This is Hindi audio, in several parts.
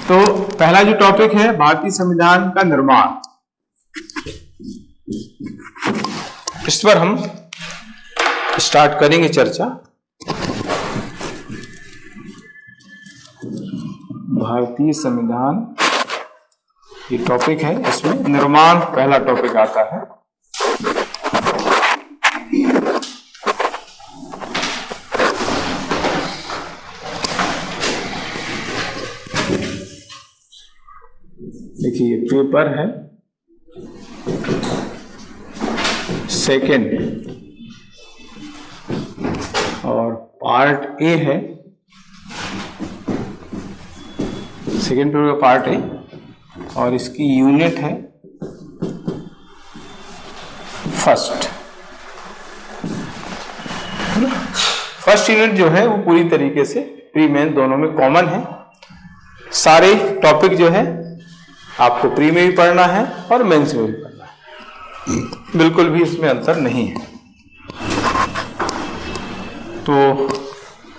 तो पहला जो टॉपिक है भारतीय संविधान का निर्माण, इस पर हम स्टार्ट करेंगे चर्चा। भारतीय संविधान ये टॉपिक है, इसमें निर्माण पहला टॉपिक आता है। देखिए ये पेपर है सेकेंड और पार्ट ए है, सेकेंड पेपर का पार्ट ए, और इसकी यूनिट है फर्स्ट यूनिट जो है वो पूरी तरीके से प्री मेन दोनों में कॉमन है। सारे टॉपिक जो है आपको प्री में भी पढ़ना है और मेंस में भी पढ़ना है, बिल्कुल भी इसमें अंतर नहीं है। तो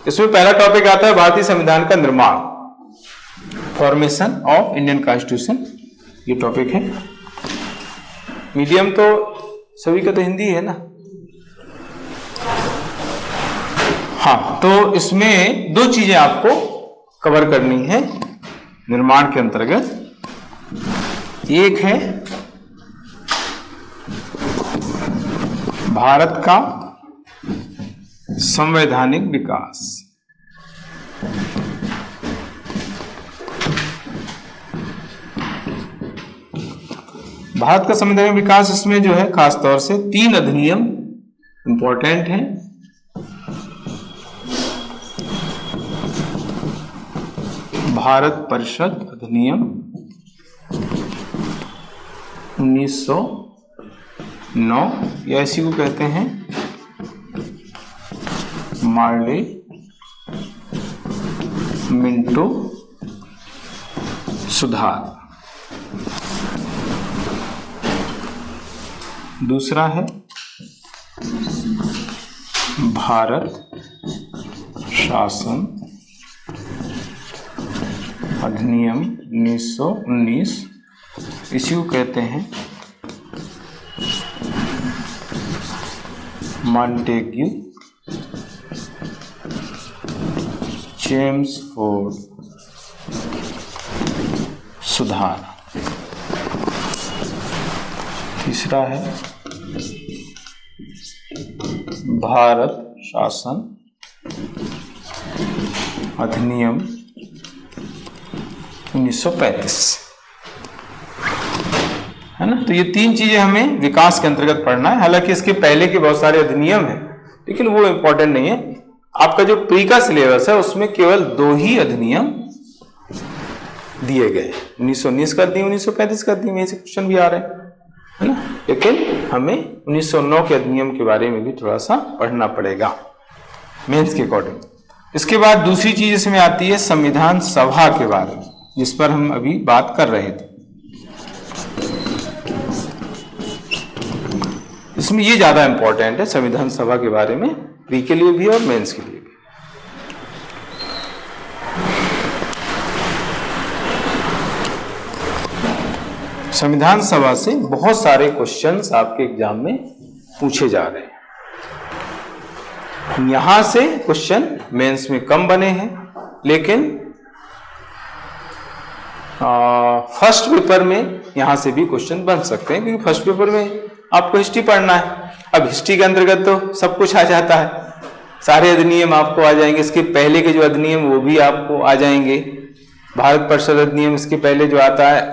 इसमें पहला टॉपिक आता है भारतीय संविधान का निर्माण, फॉर्मेशन ऑफ इंडियन कॉन्स्टिट्यूशन, ये टॉपिक है। मीडियम तो सभी का तो हिंदी है ना। हाँ, तो इसमें दो चीजें आपको कवर करनी है निर्माण के अंतर्गत। एक है भारत का संवैधानिक विकास, भारत का संवैधानिक विकास, इसमें जो है खास तौर से 3 अधिनियम इंपॉर्टेंट हैं। भारत परिषद अधिनियम 1909 या इसी को कहते हैं मार्ले मिंटो सुधार। दूसरा है भारत शासन अधिनियम 1919, इसी को कहते हैं मॉन्टेग्यू चेम्सफोर्ड सुधार। तीसरा है भारत शासन अधिनियम 1935, है ना। तो ये 3 चीजें हमें विकास के अंतर्गत पढ़ना है। हालांकि इसके पहले के बहुत सारे अधिनियम हैं, लेकिन वो इंपॉर्टेंट नहीं है। आपका जो प्री का सिलेबस है उसमें केवल 2 ही अधिनियम दिए गए, 1919 कर दिए, 1935 कर दिए, ऐसे क्वेश्चन भी आ रहे हैं, है ना। लेकिन हमें 1909 के अधिनियम के बारे में भी थोड़ा सा पढ़ना पड़ेगा मेंस के अकॉर्डिंग। इसके बाद दूसरी चीज इसमें आती है संविधान सभा के बारे में, जिस पर हम अभी बात कर रहे थे। इसमें ये ज्यादा इंपॉर्टेंट है संविधान सभा के बारे में, प्री के लिए भी और मेंस के लिए भी। संविधान सभा से बहुत सारे क्वेश्चंस आपके एग्जाम में पूछे जा रहे हैं। यहां से क्वेश्चन मेंस में कम बने हैं, लेकिन फर्स्ट पेपर में यहां से भी क्वेश्चन बन सकते हैं, क्योंकि फर्स्ट पेपर में आपको हिस्ट्री पढ़ना है। अब हिस्ट्री के अंतर्गत तो सब कुछ आ जाता है, सारे अधिनियम आपको आ जाएंगे। इसके पहले के जो अधिनियम वो भी आपको आ जाएंगे। भारत परिषद अधिनियम इसके पहले जो आता है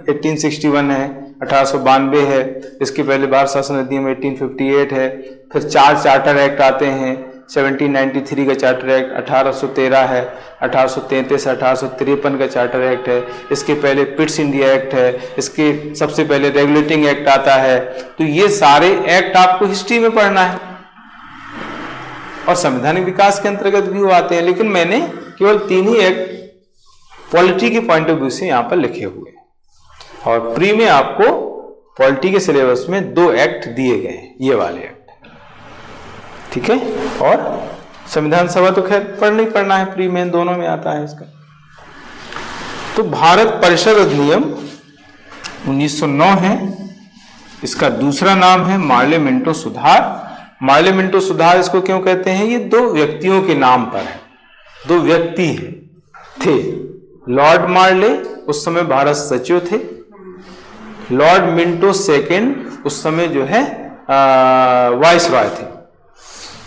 1861 है, 1892 है। इसके पहले भारत शासन अधिनियम 1858 है। फिर 4 चार्टर एक्ट आते हैं, 1793 का चार्टर एक्ट, 1813 है, 1833 1853 का चार्टर एक्ट है। इसके पहले पिट्स इंडिया एक्ट है, इसके सबसे पहले रेगुलेटिंग एक्ट आता है। तो ये सारे एक्ट आपको हिस्ट्री में पढ़ना है और संवैधानिक विकास के अंतर्गत भी वो आते हैं, लेकिन मैंने केवल 3 ही एक्ट पॉलिटी के पॉइंट ऑफ व्यू से यहाँ पर लिखे हुए हैं। और प्री में आपको पॉलिटी के सिलेबस में 2 एक्ट दिए गए हैं, ये वाले एक्ट, ठीक है। और संविधान सभा तो खैर पढ़ना ही पढ़ना है, प्री मेन दोनों में आता है इसका। तो भारत परिषद अधिनियम 1909 है। इसका दूसरा नाम है मार्ले मिंटो सुधार। मार्ले मिंटो सुधार इसको क्यों कहते हैं? ये दो व्यक्तियों के नाम पर है। दो व्यक्ति थे, लॉर्ड मार्ले उस समय भारत सचिव थे, लॉर्ड मिंटो सेकेंड उस समय जो है वाइसरॉय थे,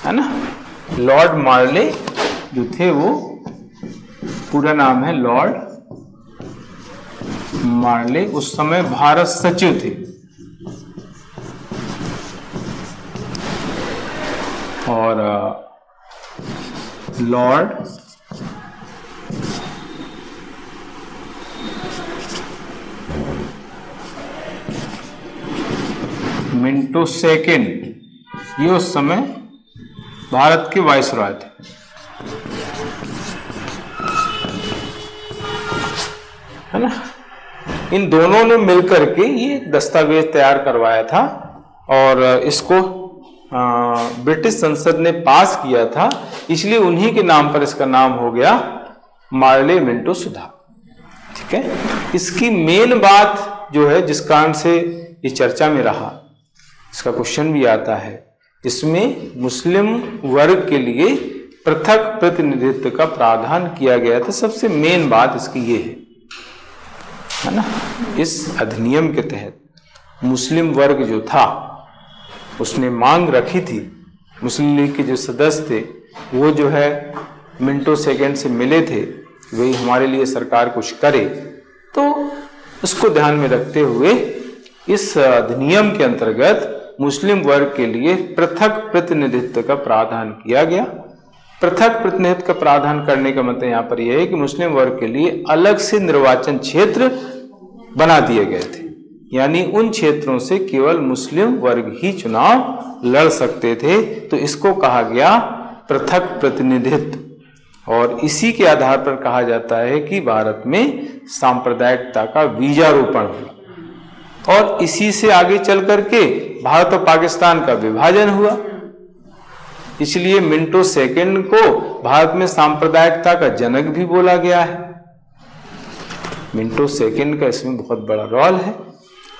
है ना। लॉर्ड मार्ले जो थे वो पूरा नाम है लॉर्ड मार्ले, उस समय भारत सचिव थे, और लॉर्ड मिंटो सेकेंड ये उस समय भारत के वाइसरॉय थे। है ना। इन दोनों ने मिलकर के ये दस्तावेज तैयार करवाया था और इसको ब्रिटिश संसद ने पास किया था, इसलिए उन्हीं के नाम पर इसका नाम हो गया मार्ले मिंटो सुधार। ठीक है। इसकी मेन बात जो है जिस कारण से ये चर्चा में रहा, इसका क्वेश्चन भी आता है, इसमें मुस्लिम वर्ग के लिए पृथक प्रतिनिधित्व का प्रावधान किया गया था। सबसे मेन बात इसकी ये है ना। इस अधिनियम के तहत मुस्लिम वर्ग जो था उसने मांग रखी थी, मुस्लिम लीग के जो सदस्य थे वो जो है मिंटो सेकेंड से मिले थे, वही हमारे लिए सरकार कुछ करे, तो उसको ध्यान में रखते हुए इस अधिनियम के अंतर्गत मुस्लिम वर्ग के लिए पृथक प्रतिनिधित्व का प्रावधान किया गया। पृथक प्रतिनिधित्व का प्रावधान करने का मतलब यहाँ पर यह है कि मुस्लिम वर्ग के लिए अलग से निर्वाचन क्षेत्र बना दिए गए थे, यानी उन क्षेत्रों से केवल मुस्लिम वर्ग ही चुनाव लड़ सकते थे, तो इसको कहा गया पृथक प्रतिनिधित्व। और इसी के आधार पर कहा जाता है कि भारत में सांप्रदायिकता का बीजारोपण हुआ, और इसी से आगे चल करके भारत और पाकिस्तान का विभाजन हुआ। इसलिए मिंटो सेकेंड को भारत में सांप्रदायिकता का जनक भी बोला गया है। मिंटो सेकेंड का इसमें बहुत बड़ा रोल है,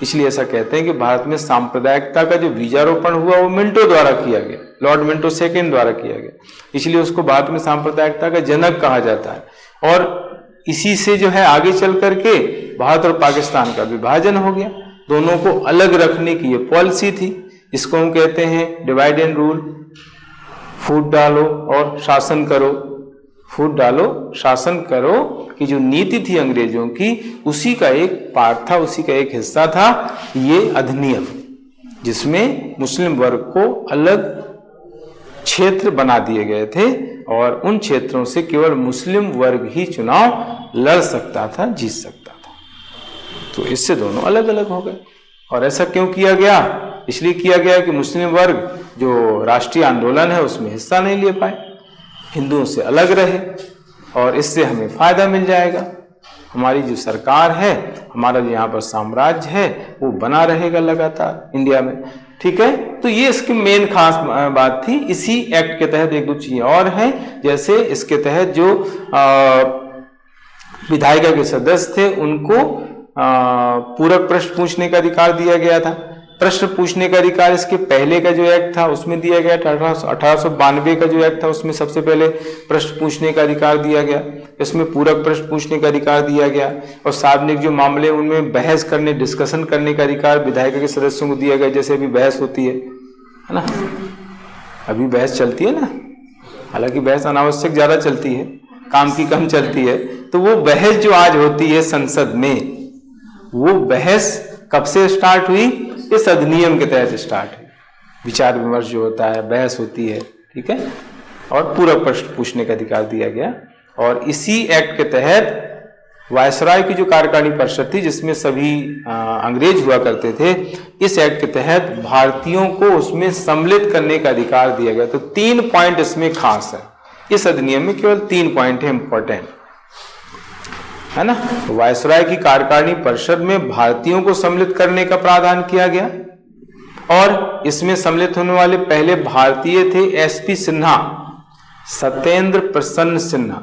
इसलिए ऐसा कहते हैं कि भारत में सांप्रदायिकता का जो बीजारोपण हुआ वो मिंटो द्वारा किया गया, लॉर्ड मिंटो सेकेंड द्वारा किया गया, इसलिए उसको भारत में सांप्रदायिकता का जनक कहा जाता है। और इसी से जो है आगे चल करके भारत और पाकिस्तान का विभाजन हो गया, दोनों को अलग रखने की ये पॉलिसी थी। इसको हम कहते हैं डिवाइड एंड रूल, फूट डालो और शासन करो, फूट डालो शासन करो की जो नीति थी अंग्रेजों की, उसी का एक पार्ट था, उसी का एक हिस्सा था ये अधिनियम, जिसमें मुस्लिम वर्ग को अलग क्षेत्र बना दिए गए थे और उन क्षेत्रों से केवल मुस्लिम वर्ग ही चुनाव लड़ सकता था, जीत सकता था। तो इससे दोनों अलग अलग हो गए। और ऐसा क्यों किया गया? इसलिए किया गया कि मुस्लिम वर्ग जो राष्ट्रीय आंदोलन है उसमें हिस्सा नहीं ले पाए, हिंदुओं से अलग रहे, और इससे हमें फायदा मिल जाएगा। हमारी जो सरकार है, हमारा जो यहाँ पर साम्राज्य है वो बना रहेगा लगातार इंडिया में। ठीक है। तो ये इसकी मेन खास बात थी। इसी एक्ट के तहत एक दो चीजें और हैं, जैसे इसके तहत जो विधायिका के सदस्य थे उनको पूरक प्रश्न पूछने का अधिकार दिया गया था। प्रश्न पूछने का अधिकार इसके पहले का जो एक्ट था उसमें दिया गया था। 1892 का जो एक्ट था उसमें सबसे पहले प्रश्न पूछने का अधिकार दिया गया, इसमें पूरक प्रश्न पूछने का अधिकार दिया गया, और सार्वजनिक जो मामले उनमें बहस करने, डिस्कशन करने का अधिकार विधायिका के सदस्यों को दिया गया। जैसे अभी बहस होती है ना, अभी बहस चलती है ना, हालांकि बहस अनावश्यक ज्यादा चलती है, काम की कम चलती है, तो वो बहस जो आज होती है संसद में, वो बहस कब से स्टार्ट हुई? इस अधिनियम के तहत स्टार्ट हुई। विचार विमर्श जो होता है, बहस होती है, ठीक है, और पूरक प्रश्न पूछने का अधिकार दिया गया। और इसी एक्ट के तहत वायसराय की जो कार्यकारिणी परिषद थी जिसमें सभी अंग्रेज हुआ करते थे, इस एक्ट के तहत भारतीयों को उसमें सम्मिलित करने का अधिकार दिया गया। तो 3 पॉइंट इसमें खास है, इस अधिनियम में केवल 3 पॉइंट है इंपॉर्टेंट, है ना। वायसराय की कार्यकारिणी परिषद में भारतीयों को सम्मिलित करने का प्रावधान किया गया, और इसमें सम्मिलित होने वाले पहले भारतीय थे एसपी सिन्हा, सत्येंद्र प्रसन्न सिन्हा,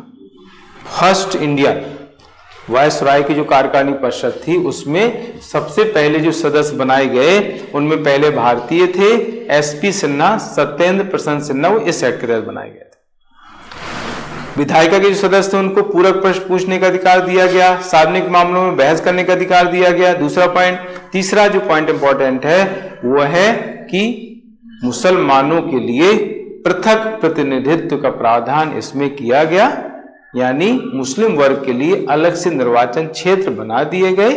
फर्स्ट इंडियन, वायसराय की जो कार्यकारिणी परिषद थी उसमें सबसे पहले जो सदस्य बनाए गए उनमें पहले भारतीय थे, एसपी सिन्हा, सत्येंद्र प्रसन्न सिन्हा, वो इस सेट के तहत बनाए गए थे। विधायिका के जो सदस्य थे उनको पूरक प्रश्न पूछने का अधिकार दिया गया, सार्वजनिक मामलों में बहस करने का अधिकार दिया गया, दूसरा पॉइंट। तीसरा जो पॉइंट इंपॉर्टेंट है वो है कि मुसलमानों के लिए पृथक प्रतिनिधित्व का प्रावधान इसमें किया गया, यानी मुस्लिम वर्ग के लिए अलग से निर्वाचन क्षेत्र बना दिए गए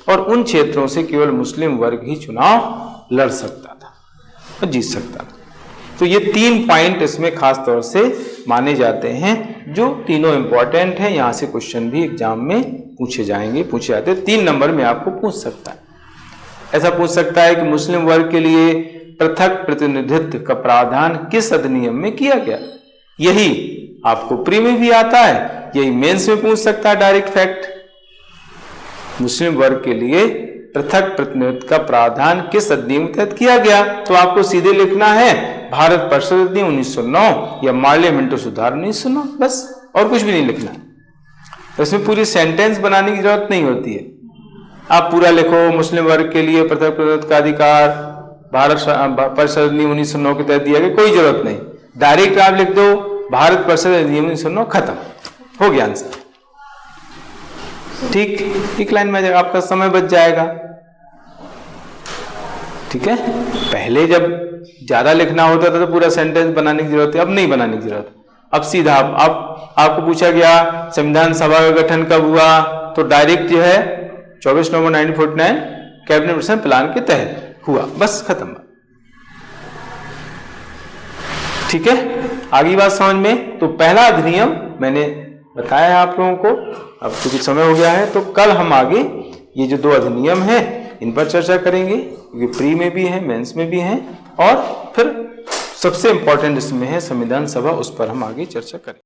और उन क्षेत्रों से केवल मुस्लिम वर्ग ही चुनाव लड़ सकता था और जीत सकता था। तो ये 3 पॉइंट इसमें खास तौर से माने जाते हैं, जो तीनों इंपॉर्टेंट हैं। यहां से क्वेश्चन भी एग्जाम में पूछे जाते हैं। 3 नंबर में आपको पूछ सकता है। ऐसा पूछ सकता है कि मुस्लिम वर्ग के लिए पृथक प्रतिनिधित्व का प्रावधान किस अधिनियम में किया गया। यही आपको प्री में भी आता है, यही मेंस में पूछ सकता है डायरेक्ट फैक्ट। मुस्लिम वर्ग के लिए पृथक प्रतिनिधित्व का प्रावधान किस अधिनियम के तहत किया गया, तो आपको सीधे लिखना है भारत परिषद अधिनियम 1909 या मार्ले मिंटो सुधार 1909, बस, और कुछ भी नहीं लिखना। तो इसमें पूरी सेंटेंस बनाने की जरूरत नहीं होती है। आप पूरा लिखो मुस्लिम वर्ग के लिए पृथक प्रतिनिधित्व का अधिकार भारत परिषद अधिनियम 1909 के तहत दिया गया, कोई जरूरत नहीं। डायरेक्ट आप लिख दो भारत परिषद अधिनियम 1909, खत्म, हो गया आंसर। ठीक, एक लाइन में आपका समय बच जाएगा। ठीक है, पहले जब ज्यादा लिखना होता था तो पूरा सेंटेंस बनाने की जरूरत है, अब नहीं बनाने की जरूरत। अब सीधा आपको पूछा गया संविधान सभा का गठन कब हुआ, तो डायरेक्ट जो है 24 नवंबर 1949 कैबिनेट मिशन प्लान के तहत हुआ, बस, खत्म। ठीक है, आगे बात समझ में। तो पहला अधिनियम मैंने बताया है आप लोगों को। अब तो कुछ समय हो गया है, तो कल हम आगे ये जो 2 अधिनियम हैं इन पर चर्चा करेंगे, क्योंकि प्री में भी है, मेंस में भी हैं, और फिर सबसे इंपॉर्टेंट इसमें है संविधान सभा, उस पर हम आगे चर्चा करेंगे।